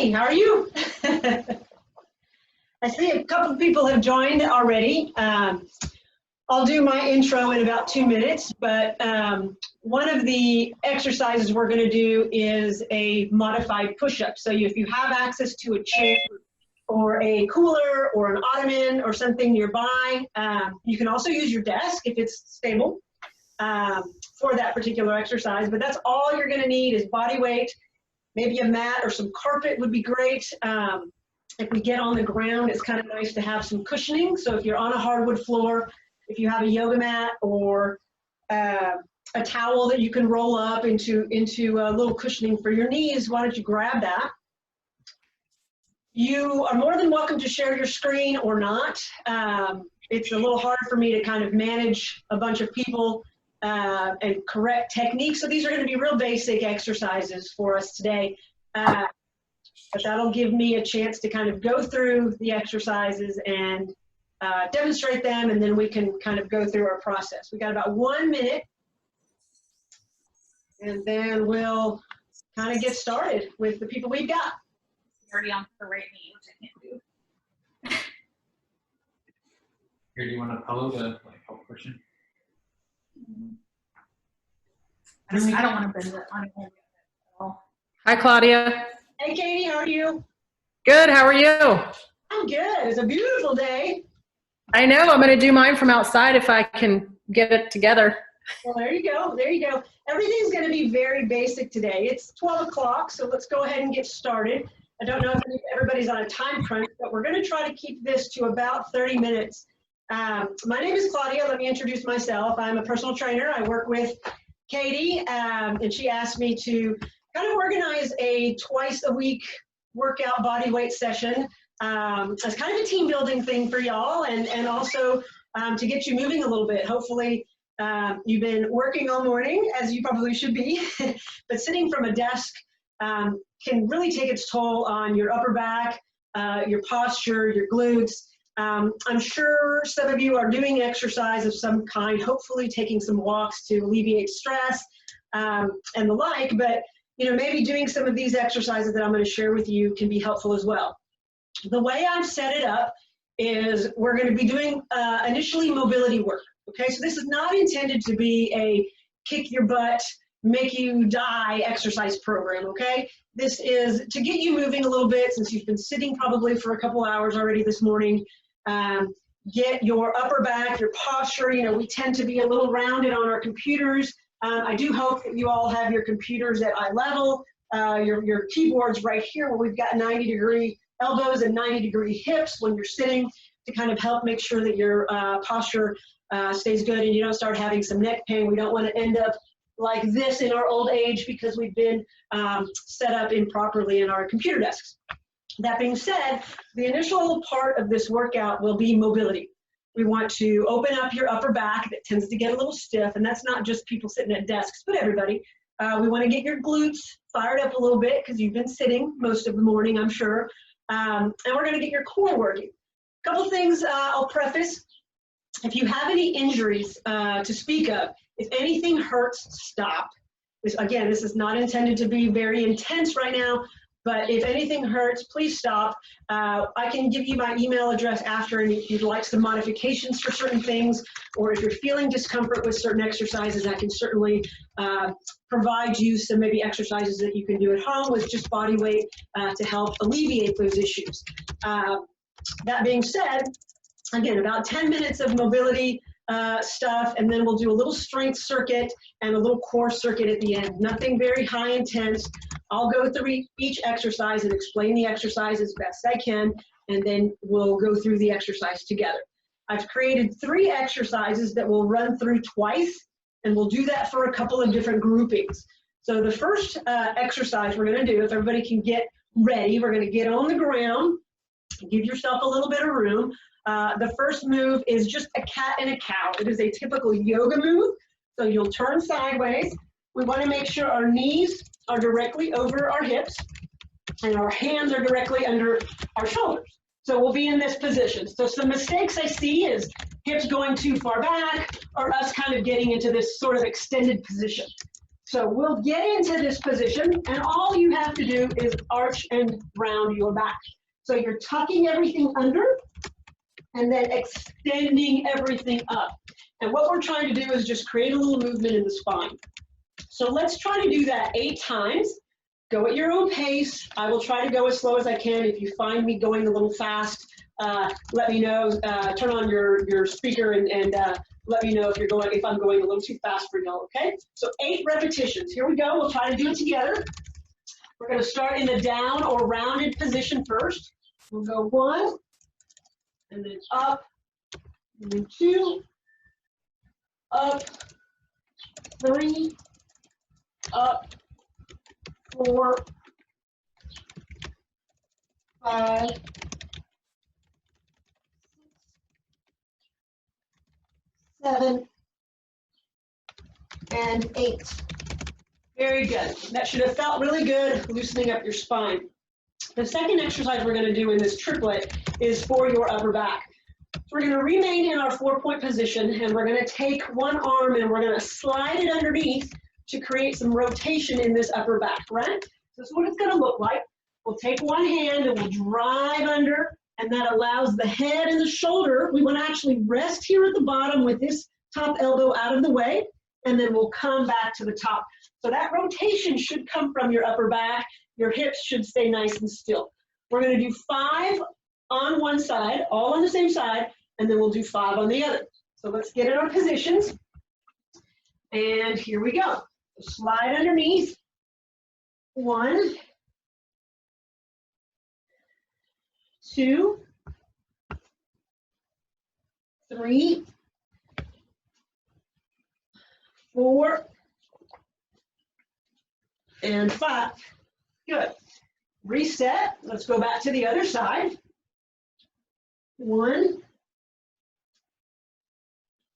Hey, how are you? I see a couple of people have joined already. I'll do my intro in about 2 minutes, but one of the exercises we're going to do is a modified push-up. So if you have access to a chair or a cooler or an ottoman or something nearby, you can also use your desk if it's stable for that particular exercise, but that's all you're going to need is body weight. Maybe a mat or some carpet would be great. If we get on the ground, it's kind of nice to have some cushioning. So if you're on a hardwood floor, if you have a yoga mat or a towel that you can roll up into a little cushioning for your knees, why don't you grab that? You are more than welcome to share your screen or not. It's a little hard for me to kind of manage a bunch of people and correct techniques. So these are going to be real basic exercises for us today. But that'll give me a chance to kind of go through the exercises and demonstrate them, and then we can kind of go through our process. We got about 1 minute, and then we'll kind of get started with the people we've got. Already on the right knee, which I can't do. Here, do you want to follow the help person? I don't want to bend it on him at all. Hi, Claudia. Hey, Katie, how are you? Good. How are you? I'm good. It's a beautiful day. I know. I'm going to do mine from outside if I can get it together. Well, there you go. There you go. Everything's going to be very basic today. It's 12 o'clock, so let's go ahead and get started. I don't know if everybody's on a time crunch, but we're going to try to keep this to about 30 minutes. My name is Claudia. Let me introduce myself. I'm a personal trainer. I work with Katie, and she asked me to kind of organize a twice-a-week workout body weight session as kind of a team building thing for y'all, and also to get you moving a little bit. Hopefully, you've been working all morning, as you probably should be, but sitting from a desk can really take its toll on your upper back, your posture, your glutes. I'm sure some of you are doing exercise of some kind, hopefully taking some walks to alleviate stress and the like, but maybe doing some of these exercises that I'm going to share with you can be helpful as well. The way I've set it up is we're going to be doing initially mobility work. Okay, so this is not intended to be a kick your butt, make you die exercise program. Okay, this is to get you moving a little bit since you've been sitting probably for a couple hours already this morning. Get your upper back, your posture. We tend to be a little rounded on our computers. I do hope that you all have your computers at eye level, your keyboards right here where we've got 90-degree elbows and 90-degree hips when you're sitting to kind of help make sure that your posture stays good and you don't start having some neck pain. We don't want to end up like this in our old age because we've been set up improperly in our computer desks. That being said, the initial part of this workout will be mobility. We want to open up your upper back that tends to get a little stiff, and that's not just people sitting at desks, but everybody. We want to get your glutes fired up a little bit because you've been sitting most of the morning, I'm sure. And we're going to get your core working. A couple things I'll preface. If you have any injuries to speak of, if anything hurts, stop. Again, this is not intended to be very intense right now, but if anything hurts, please stop. I can give you my email address after, and if you'd like some modifications for certain things, or if you're feeling discomfort with certain exercises, I can certainly provide you some maybe exercises that you can do at home with just body weight to help alleviate those issues. That being said, again, about 10 minutes of mobility stuff, and then we'll do a little strength circuit and a little core circuit at the end. Nothing very high intense. I'll go through each exercise and explain the exercise as best I can, and then we'll go through the exercise together. I've created 3 exercises that we'll run through twice, and we'll do that for a couple of different groupings. So the first exercise we're going to do, if everybody can get ready, we're going to get on the ground, give yourself a little bit of room. The first move is just a cat and a cow. It is a typical yoga move. So you'll turn sideways. We want to make sure our knees are directly over our hips and our hands are directly under our shoulders. So we'll be in this position. So some mistakes I see is hips going too far back or us kind of getting into this sort of extended position. So we'll get into this position, and all you have to do is arch and round your back. So you're tucking everything under and then extending everything up. And what we're trying to do is just create a little movement in the spine. So let's try to do that 8 times. Go at your own pace. I will try to go as slow as I can. If you find me going a little fast, let me know. Turn on your speaker and let me know if I'm going a little too fast for y'all, okay? So 8 repetitions. Here we go. We'll try to do it together. We're going to start in the down or rounded position first. We'll go 1, and then up, and then 2, up, 3, up, 4, 5, 7, and 8. Very good. That should have felt really good, loosening up your spine. The second exercise we're going to do in this triplet is for your upper back. So we're going to remain in our 4-point position, and we're going to take one arm and we're going to slide it underneath to create some rotation in this upper back, right? This is what it's going to look like. We'll take one hand and we'll drive under, and that allows the head and the shoulder. We want to actually rest here at the bottom with this top elbow out of the way, and then we'll come back to the top. So that rotation should come from your upper back. Your hips should stay nice and still. We're going to do 5 on one side, all on the same side, and then we'll do 5 on the other. So let's get in our positions. And here we go. Slide underneath. 1, 2, 3, 4, and 5. Good. Reset. Let's go back to the other side. 1,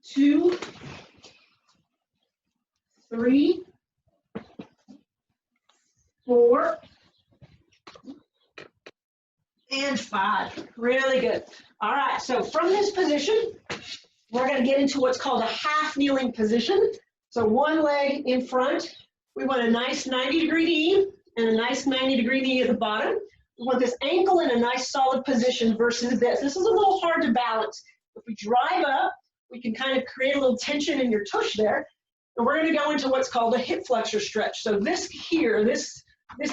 2, 3, 4, and 5. Really good. All right, so from this position, we're going to get into what's called a half kneeling position. So one leg in front. We want a nice 90-degree knee and a nice 90-degree knee at the bottom. We want this ankle in a nice solid position versus this. This is a little hard to balance. If we drive up, we can kind of create a little tension in your tush there. And we're going to go into what's called a hip flexor stretch. So this here, this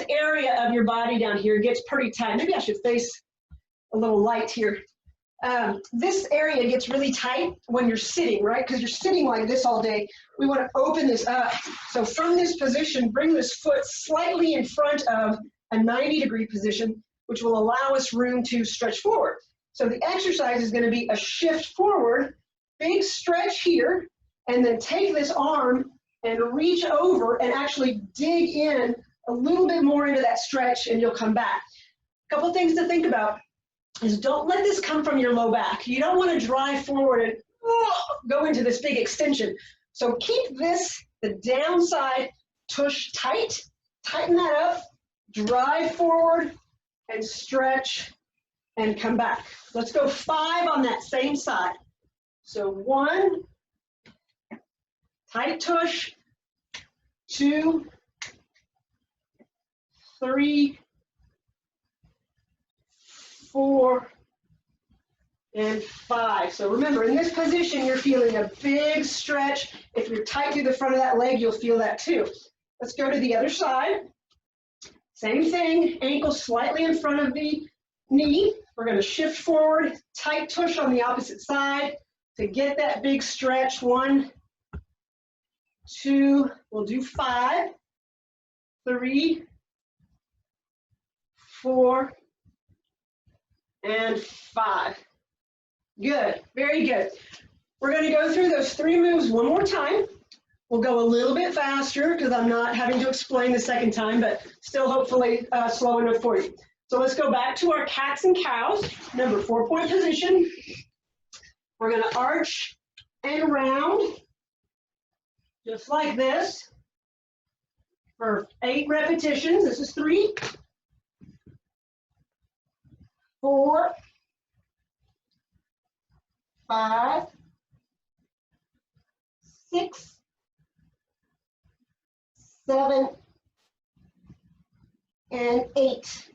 area of your body down here gets pretty tight. Maybe I should face a little light here. This area gets really tight when you're sitting, right? Because you're sitting like this all day. We want to open this up. So from this position, bring this foot slightly in front of a 90-degree position, which will allow us room to stretch forward. So the exercise is going to be a shift forward, big stretch here, and then take this arm and reach over and actually dig in a little bit more into that stretch, and you'll come back. A couple things to think about is don't let this come from your low back. You don't want to drive forward and go into this big extension. So keep this, the downside tush tight, tighten that up, drive forward and stretch and come back. Let's go 5 on that same side. So 1, tight tush, 2, 3, 4, and 5. So remember, in this position, you're feeling a big stretch. If you're tight to the front of that leg, you'll feel that too. Let's go to the other side. Same thing, ankle slightly in front of the knee. We're going to shift forward, tight tush on the opposite side to get that big stretch. 1, 2, we'll do 5, 3, 4, and 5. Good, very good. We're going to go through those 3 moves one more time. We'll go a little bit faster because I'm not having to explain the second time, but still hopefully slow enough for you. So let's go back to our cats and cows. Remember, 4-point position. We're going to arch and round, just like this, for 8 repetitions. This is 3, 4, 5, 6, 7, and 8.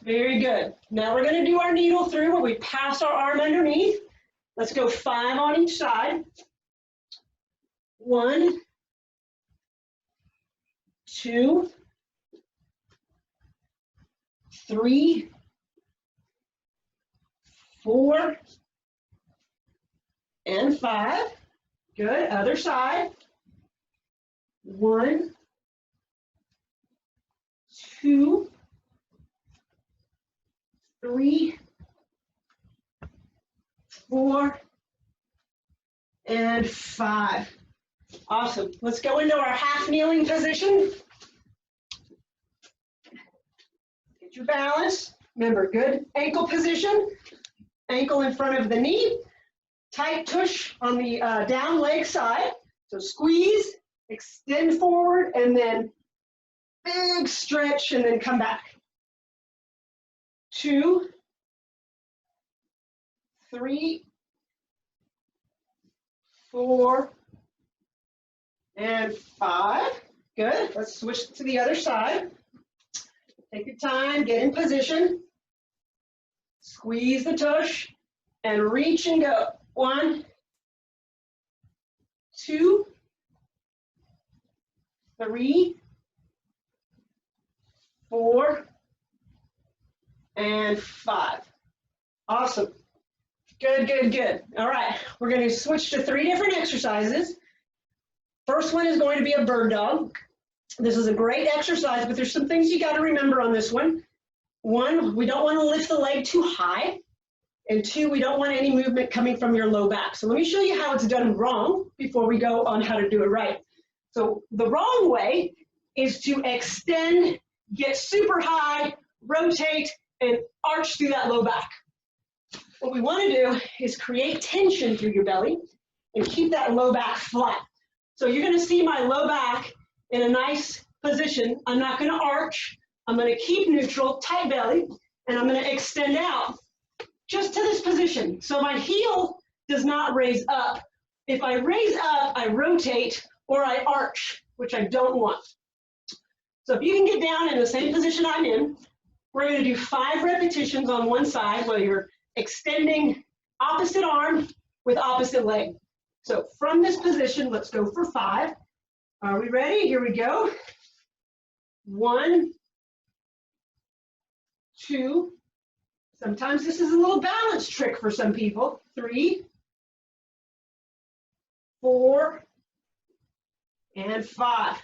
Very good. Now we're going to do our needle through where we pass our arm underneath. Let's go 5 on each side. 1, 2, 3, 4, and 5. Good. Other side. 1, 2, 3, 4, and 5. Awesome. Let's go into our half kneeling position. Get your balance. Remember, good ankle position. Ankle in front of the knee. Tight tush on the down leg side. So squeeze, extend forward, and then big stretch, and then come back. 2, 3, 4, and 5. Good. Let's switch to the other side. Take your time, get in position. Squeeze the tush and reach and go. 1, 2, 3, 4, and 5. Awesome. Good, good, good. All right, we're going to switch to 3 different exercises. First one is going to be a bird dog. This is a great exercise, but there's some things you got to remember on this one. 1, we don't want to lift the leg too high. And 2, we don't want any movement coming from your low back. So let me show you how it's done wrong before we go on how to do it right. So the wrong way is to extend, get super high, rotate, and arch through that low back. What we want to do is create tension through your belly and keep that low back flat. So you're going to see my low back in a nice position. I'm not going to arch. I'm going to keep neutral, tight belly, and I'm going to extend out just to this position. So my heel does not raise up. If I raise up, I rotate or I arch, which I don't want. So if you can get down in the same position I'm in, we're going to do 5 repetitions on one side where you're extending opposite arm with opposite leg. So from this position, let's go for 5. Are we ready? Here we go. 1, 2. Sometimes this is a little balance trick for some people. 3, 4, and 5.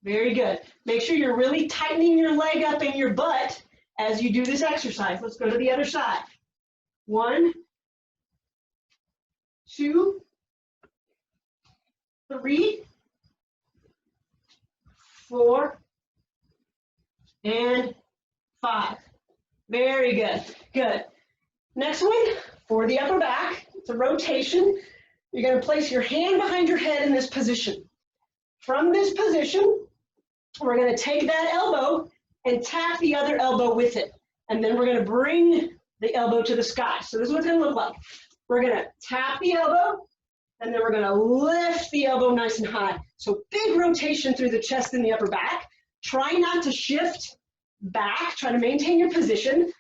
Very good. Make sure you're really tightening your leg up in your butt as you do this exercise. Let's go to the other side. 1, 2, 3, 4, and 5. Very good. Good. Next one, for the upper back, it's a rotation. You're going to place your hand behind your head in this position. From this position, we're going to take that elbow and tap the other elbow with it. And then we're going to bring the elbow to the sky. So this is what it's going to look like. We're going to tap the elbow, and then we're going to lift the elbow nice and high. So big rotation through the chest and the upper back. Try not to shift back. Try to maintain your position.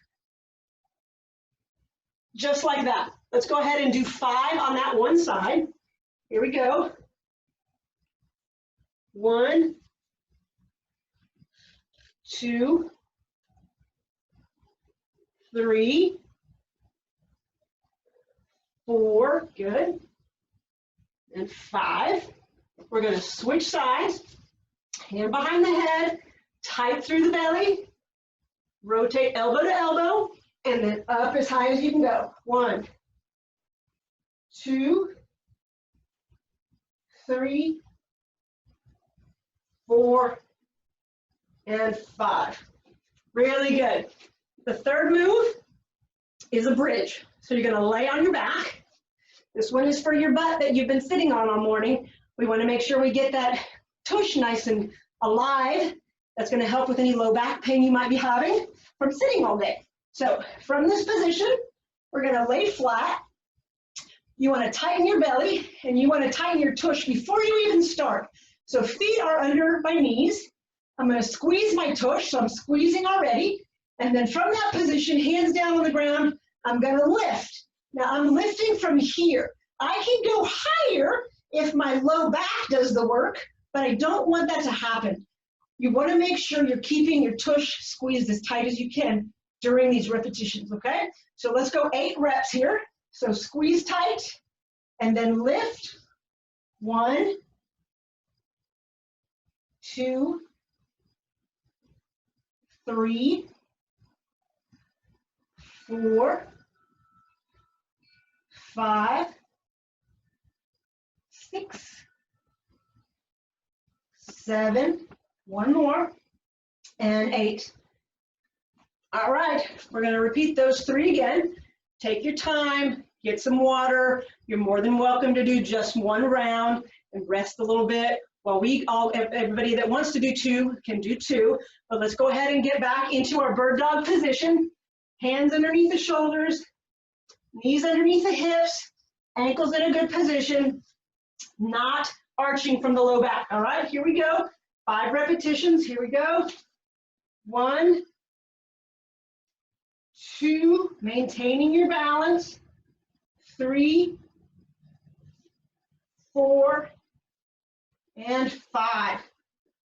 Just like that. Let's go ahead and do 5 on that one side. Here we go. 1, 2, 3, 4, good, and 5. We're going to switch sides, hand behind the head, tight through the belly, rotate elbow to elbow, and then up as high as you can go. 1, 2, 3, 4, and 5. Really good. The third move is a bridge. So you're going to lay on your back. This one is for your butt that you've been sitting on all morning. We want to make sure we get that tush nice and alive. That's going to help with any low back pain you might be having from sitting all day. So from this position, we're going to lay flat. You want to tighten your belly and you want to tighten your tush before you even start. So feet are under my knees. I'm going to squeeze my tush, so I'm squeezing already. And then from that position, hands down on the ground, I'm going to lift. Now I'm lifting from here. I can go higher if my low back does the work, but I don't want that to happen. You want to make sure you're keeping your tush squeezed as tight as you can during these repetitions, okay? So let's go 8 reps here. So squeeze tight and then lift. 1, 2, 3, 4, 5, 6, 7, one more, and 8. All right, we're going to repeat those 3 again. Take your time, get some water. You're more than welcome to do just 1 round and rest a little bit. Well, everybody that wants to do 2 can do 2, but let's go ahead and get back into our bird dog position. Hands underneath the shoulders, knees underneath the hips, ankles in a good position, not arching from the low back. All right, here we go. 5 repetitions, here we go. 1, 2, maintaining your balance. 3, 4, and 5.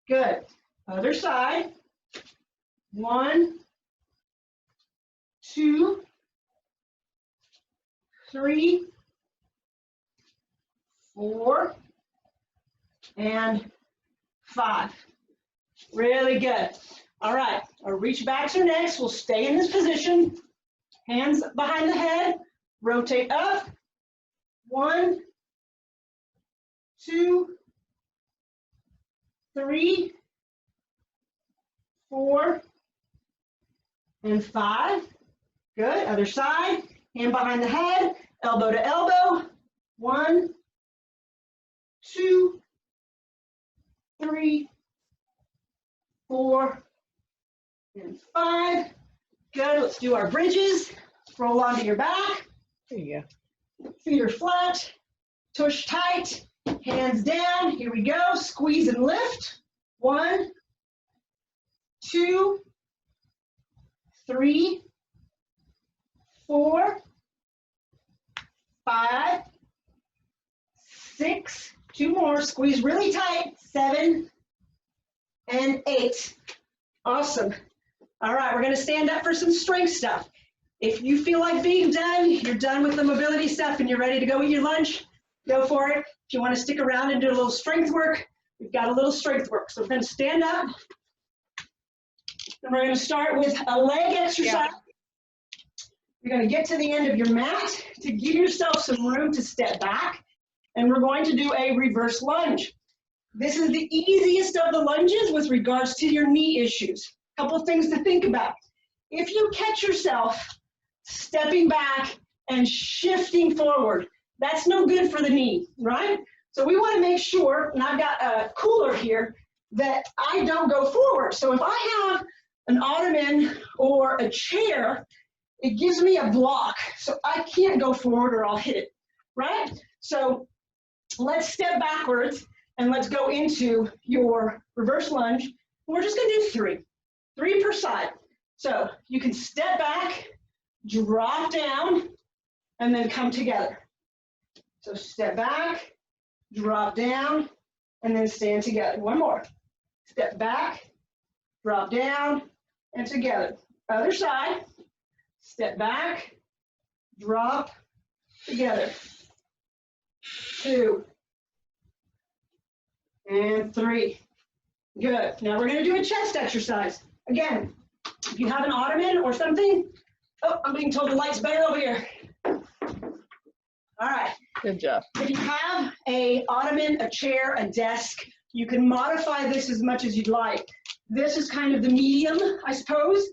Good. Other side. 1, 2, 3, 4, and 5. Really good. All right, our reach backs are next. We'll stay in this position. Hands behind the head. Rotate up. 1, 2, 3, 4, and 5. Good. Other side. Hand behind the head. Elbow to elbow. 1, 2, 3, 4, and 5. Good. Let's do our bridges. Roll onto your back. There you go. Feet are flat. Tush tight. Hands down. Here we go. Squeeze and lift. 1, 2, 3, 4, 5, 6. 2 more. Squeeze really tight. 7 and 8. Awesome. All right, we're going to stand up for some strength stuff. If you feel like being done, you're done with the mobility stuff and you're ready to go eat your lunch, go for it. If you want to stick around and do a little strength work, we've got a little strength work. So we're going to stand up. And we're going to start with a leg exercise. Yeah. You're going to get to the end of your mat to give yourself some room to step back. And we're going to do a reverse lunge. This is the easiest of the lunges with regards to your knee issues. A couple things to think about. If you catch yourself stepping back and shifting forward, that's no good for the knee, right? So we want to make sure, and I've got a cooler here, that I don't go forward. So if I have an ottoman or a chair, it gives me a block. So I can't go forward or I'll hit it, right? So let's step backwards and let's go into your reverse lunge. We're just going to do 3. 3 per side. So you can step back, drop down, and then come together. So step back, drop down, and then stand together. 1 more. Step back, drop down, and together. Other side. Step back, drop, together. 2, and 3. Good. Now we're going to do a chest exercise. Again, if you have an ottoman or something, oh, I'm being told the light's better over here. All right. Good job. If you have a ottoman, a chair, a desk, you can modify this as much as you'd like. This is kind of the medium, I suppose,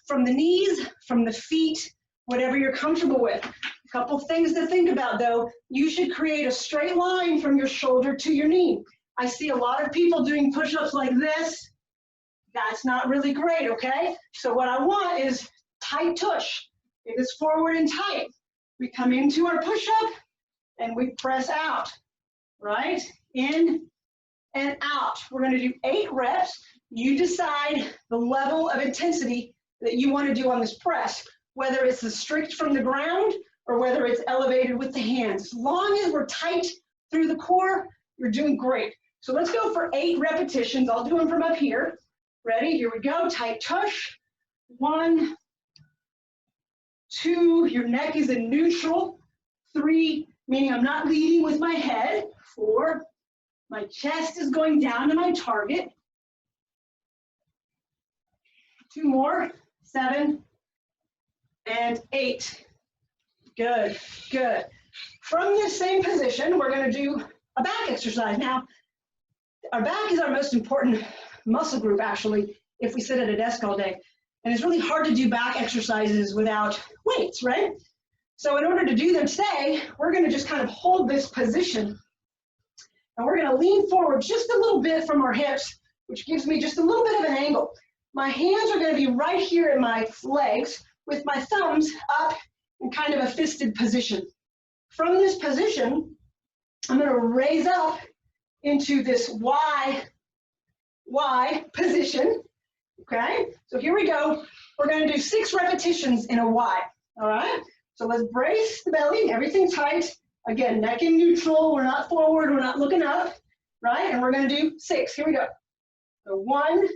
from the knees, from the feet, whatever you're comfortable with. A couple things to think about, though. You should create a straight line from your shoulder to your knee. I see a lot of people doing push-ups like this. That's not really great, okay? So what I want is tight tush. It is forward and tight. We come into our push-up and we press out, right? In and out. We're going to do 8 reps. You decide the level of intensity that you want to do on this press, whether it's the strict from the ground or whether it's elevated with the hands. As long as we're tight through the core, you're doing great. So let's go for 8 repetitions. I'll do them from up here. Ready? Here we go. Tight tush. 1, 2, your neck is in neutral. 3, meaning I'm not leading with my head. 4, my chest is going down to my target. 2 more. 7 and 8. Good, good. From this same position, we're going to do a back exercise. Now, our back is our most important muscle group, actually, if we sit at a desk all day. And it's really hard to do back exercises without weights, right? So in order to do them today, we're going to just kind of hold this position. And we're going to lean forward just a little bit from our hips, which gives me just a little bit of an angle. My hands are going to be right here in my legs with my thumbs up in kind of a fisted position. From this position, I'm going to raise up into this Y position. Okay, so here we go. We're going to do 6 repetitions in a Y. All right, so let's brace the belly, everything tight. Again, neck in neutral. We're not forward, we're not looking up, right? And we're going to do 6. Here we go. So 1,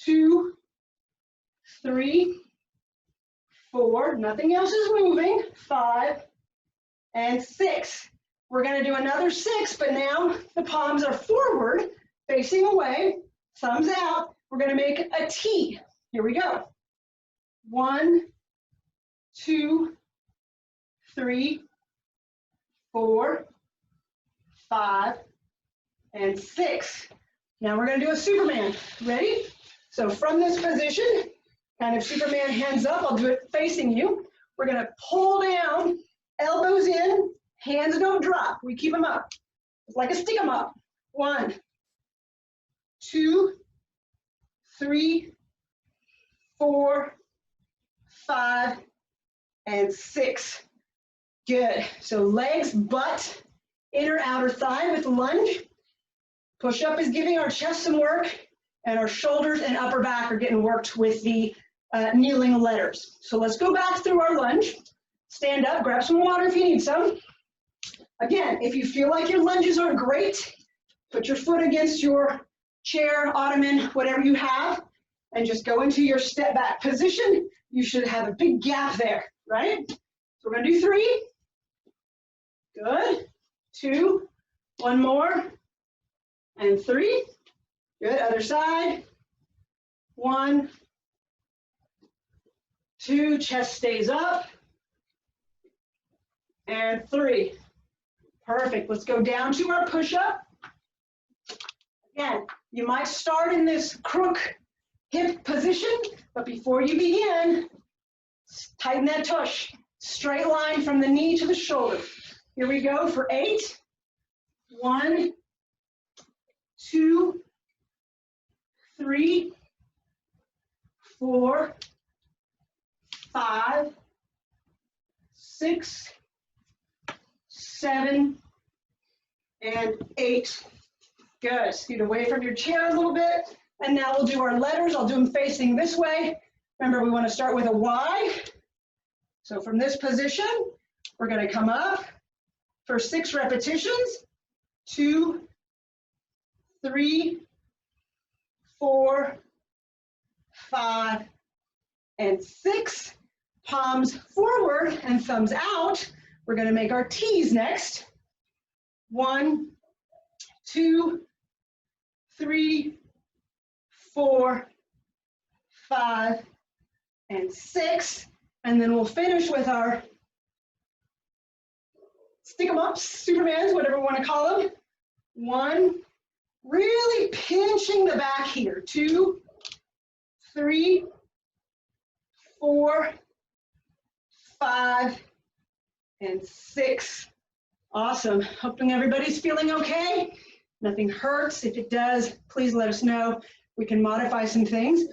2, 3, 4. Nothing else is moving. 5 and 6. We're going to do another 6, but now the palms are forward, facing away, thumbs out. We're going to make a T. Here we go. 1, 2, 3, 4, 5, and 6. Now we're going to do a Superman. Ready? So from this position, kind of Superman hands up. I'll do it facing you. We're going to pull down, elbows in, hands don't drop. We keep them up. It's like a stick 'em up. 1, 2, 3, 4, 5, and 6. Good. So legs, butt, inner, outer thigh with lunge. Push up is giving our chest some work, and our shoulders and upper back are getting worked with the kneeling letters. So let's go back through our lunge. Stand up, grab some water if you need some. Again, if you feel like your lunges aren't great, put your foot against your chair, ottoman, whatever you have, and just go into your step back position. You should have a big gap there, right? So we're going to do 3. Good. 2. 1 more. And 3. Good. Other side. 1, 2. Chest stays up. And 3. Perfect. Let's go down to our push-up. Again, you might start in this crook hip position, but before you begin, tighten that tush. Straight line from the knee to the shoulder. Here we go for 8. 1, 2, 3, 4, 5, 6, 7, and 8. Good. Scoot away from your chair a little bit. And now we'll do our letters. I'll do them facing this way. Remember, we want to start with a Y. So from this position, we're going to come up for 6 repetitions. 2, 3, 4, 5, and 6. Palms forward and thumbs out. We're going to make our T's next. 1, 2, 3, 4, 5, and 6. And then we'll finish with our stick 'em ups, Supermans, whatever we want to call them. 1, really pinching the back here. 2, 3, 4, 5, and 6. Awesome. Hoping everybody's feeling okay. Nothing hurts. If it does, please let us know. We can modify some things.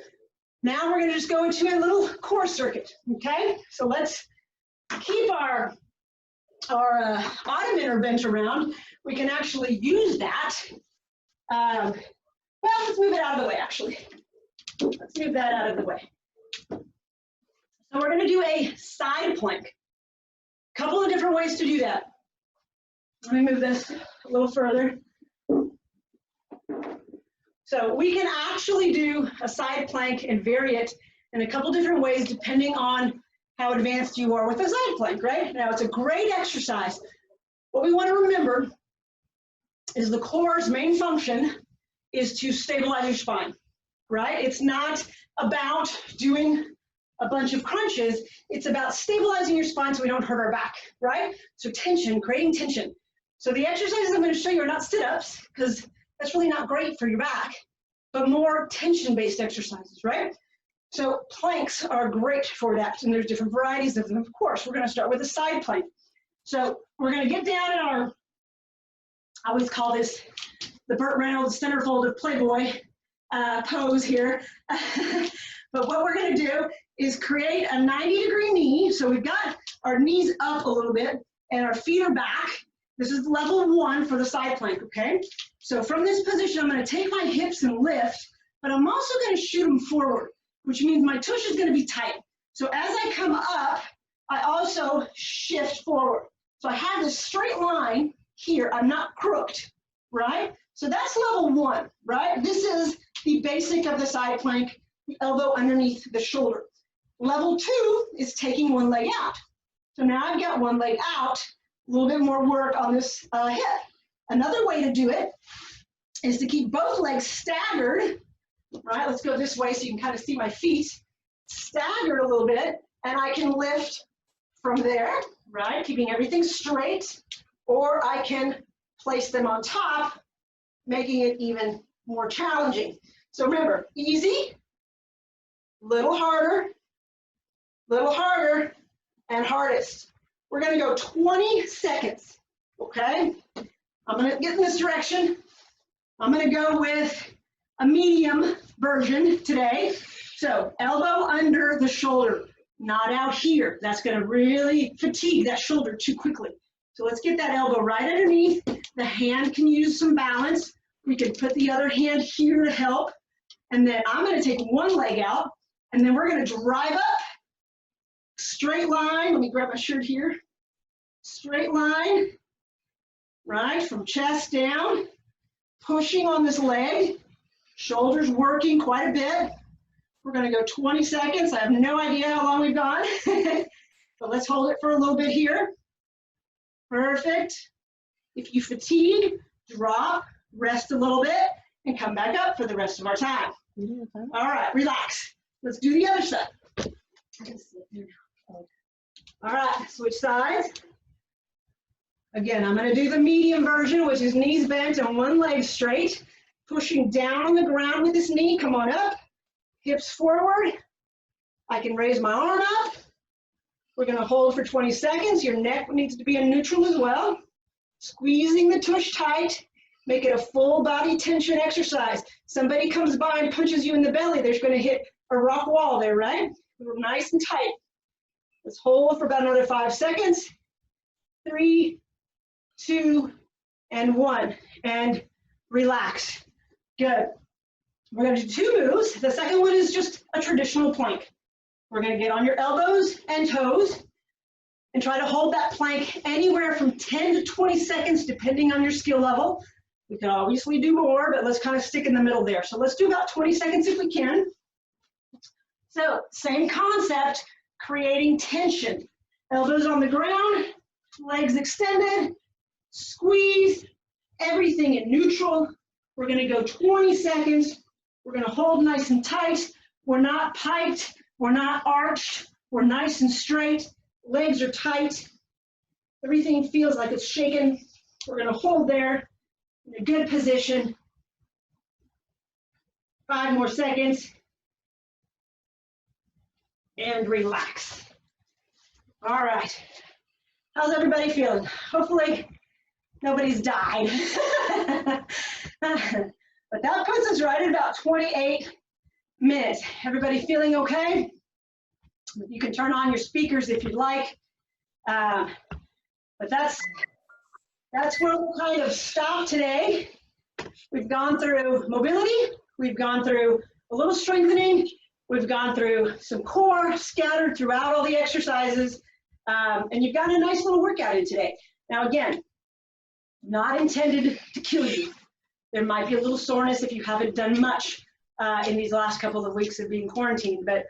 Now we're going to just go into a little core circuit, okay? So let's keep our ottoman or bench around. We can actually use that Well, let's move it out of the way, actually. Let's move that out of the way. So we're going to do a side plank. Couple of different ways to do that. Let me move this a little further. So we can actually do a side plank and vary it in a couple different ways depending on how advanced you are with a side plank, right? Now it's a great exercise. What we want to remember is the core's main function is to stabilize your spine, right? It's not about doing a bunch of crunches. It's about stabilizing your spine so we don't hurt our back, right? So tension, creating tension. So the exercises I'm going to show you are not sit-ups because that's really not great for your back, but more tension-based exercises, right? So planks are great for that, and there's different varieties of them. Of course, we're going to start with a side plank. So we're going to get down in our, I always call this the Burt Reynolds centerfold of Playboy pose here. But what we're going to do is create a 90-degree knee. So we've got our knees up a little bit and our feet are back. This is level 1 for the side plank, okay? So from this position, I'm going to take my hips and lift, but I'm also going to shoot them forward, which means my tush is going to be tight. So as I come up, I also shift forward. So I have this straight line here. I'm not crooked, right? So that's level 1, right? This is the basic of the side plank, the elbow underneath the shoulder. Level 2 is taking one leg out. So now I've got one leg out, a little bit more work on this hip. Another way to do it is to keep both legs staggered, right? Let's go this way so you can kind of see my feet. Staggered a little bit, and I can lift from there, right? Keeping everything straight, or I can place them on top, making it even more challenging. So remember, easy, little harder, and hardest. We're going to go 20 seconds, okay? I'm going to get in this direction. I'm going to go with a medium version today. So elbow under the shoulder, not out here. That's going to really fatigue that shoulder too quickly. So let's get that elbow right underneath. The hand can use some balance. We can put the other hand here to help. And then I'm going to take one leg out, and then we're going to drive up. Straight line. Let me grab my shirt here. Straight line, right, from chest down. Pushing on this leg. Shoulders working quite a bit. We're going to go 20 seconds. I have no idea how long we've gone. But let's hold it for a little bit here. Perfect. If you fatigue, drop, rest a little bit, and come back up for the rest of our time. All right, relax. Let's do the other side. All right, switch sides. Again, I'm going to do the medium version, which is knees bent and one leg straight. Pushing down on the ground with this knee. Come on up. Hips forward. I can raise my arm up. We're going to hold for 20 seconds. Your neck needs to be in neutral as well. Squeezing the tush tight. Make it a full body tension exercise. Somebody comes by and punches you in the belly, they're going to hit a rock wall there, right? We're nice and tight. Let's hold for about another 5 seconds. 3, 2, and 1. And relax. Good. We're going to do 2 moves. The second one is just a traditional plank. We're going to get on your elbows and toes and try to hold that plank anywhere from 10 to 20 seconds, depending on your skill level. We can obviously do more, but let's kind of stick in the middle there. So let's do about 20 seconds if we can. So same concept, creating tension. Elbows on the ground, legs extended, squeeze, everything in neutral. We're going to go 20 seconds. We're going to hold nice and tight. We're not piked. We're not arched. We're nice and straight. Legs are tight. Everything feels like it's shaking. We're going to hold there in a good position. 5 more seconds. And relax. All right. How's everybody feeling? Hopefully nobody's died. But that puts us right at about 28 minutes. Everybody feeling okay? You can turn on your speakers if you'd like. But that's where we'll kind of stop today. We've gone through mobility. We've gone through a little strengthening. We've gone through some core scattered throughout all the exercises. And you've got a nice little workout in today. Now, again, not intended to kill you. There might be a little soreness if you haven't done much in these last couple of weeks of being quarantined, but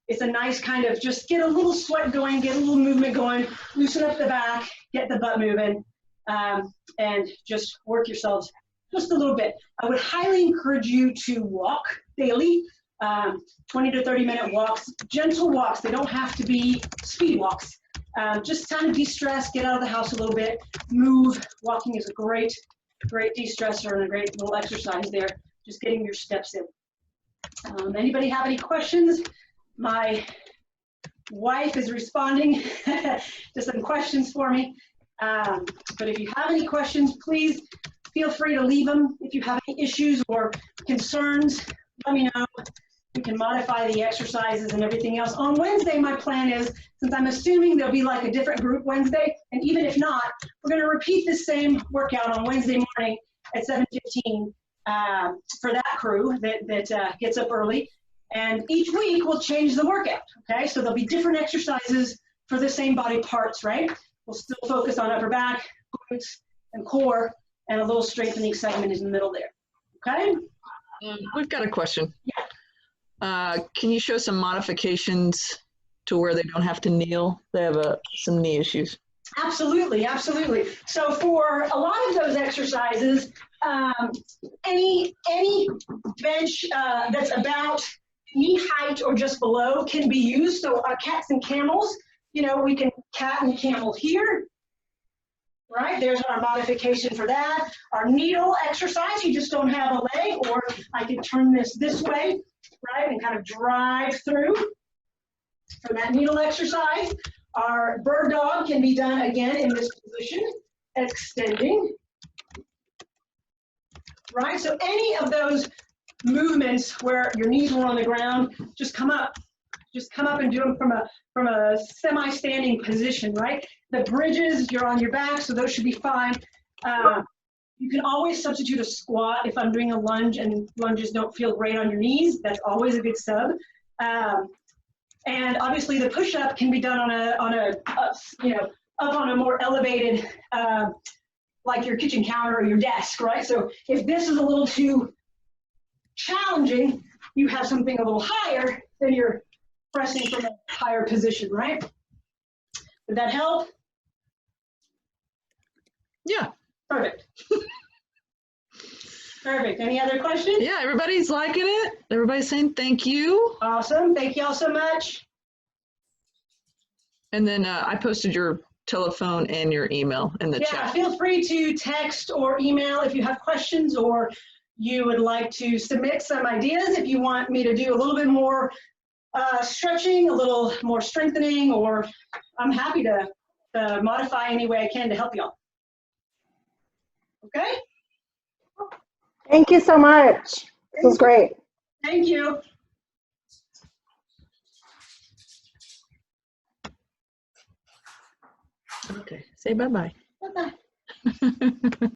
it's a nice kind of just get a little sweat going, get a little movement going, loosen up the back, get the butt moving, and just work yourselves just a little bit. I would highly encourage you to walk daily, 20 to 30-minute walks, gentle walks. They don't have to be speed walks. Just kind of de-stress, get out of the house a little bit, move. Walking is a great de-stressor and a great little exercise there, just getting your steps in. Anybody have any questions? My wife is responding to some questions for me. But if you have any questions, please feel free to leave them. If you have any issues or concerns, let me know. We can modify the exercises and everything else. On Wednesday, my plan is, since I'm assuming there'll be like a different group Wednesday, and even if not, we're going to repeat the same workout on Wednesday morning at 7:15 for that crew that gets up early. And each week we'll change the workout, okay? So there'll be different exercises for the same body parts, right? We'll still focus on upper back, glutes, and core, and a little strengthening segment in the middle there, okay? We've got a question. Can you show some modifications to where they don't have to kneel? They have some knee issues. Absolutely, absolutely. So for a lot of those exercises, any bench that's about knee height or just below can be used. So our cats and camels, you know, we can cat and camel here, right? There's our modification for that. Our needle exercise, you just don't have a leg, or I can turn this way, right, and kind of drive through for that needle exercise. Our bird dog can be done again in this position, extending, right? So any of those movements where your knees were on the ground, just come up and do them from a semi-standing position, right? The bridges, you're on your back, so those should be fine. You can always substitute a squat if I'm doing a lunge and lunges don't feel great on your knees. That's always a good sub. And obviously the push-up can be done up on a more elevated, like your kitchen counter or your desk, right? So if this is a little too challenging, you have something a little higher, then you're pressing from a higher position, right? Did that help? Yeah. Perfect. Perfect. Any other questions? Yeah, everybody's liking it. Everybody's saying thank you. Awesome. Thank you all so much. And then I posted your telephone and your email in the Yeah, chat. feel free to text or email if you have questions, or you would like to submit some ideas if you want me to do a little bit more stretching, a little more strengthening, or I'm happy to modify any way I can to help y'all. Okay? Thank you so much. This was great. Thank you. Okay, say bye-bye. Bye-bye.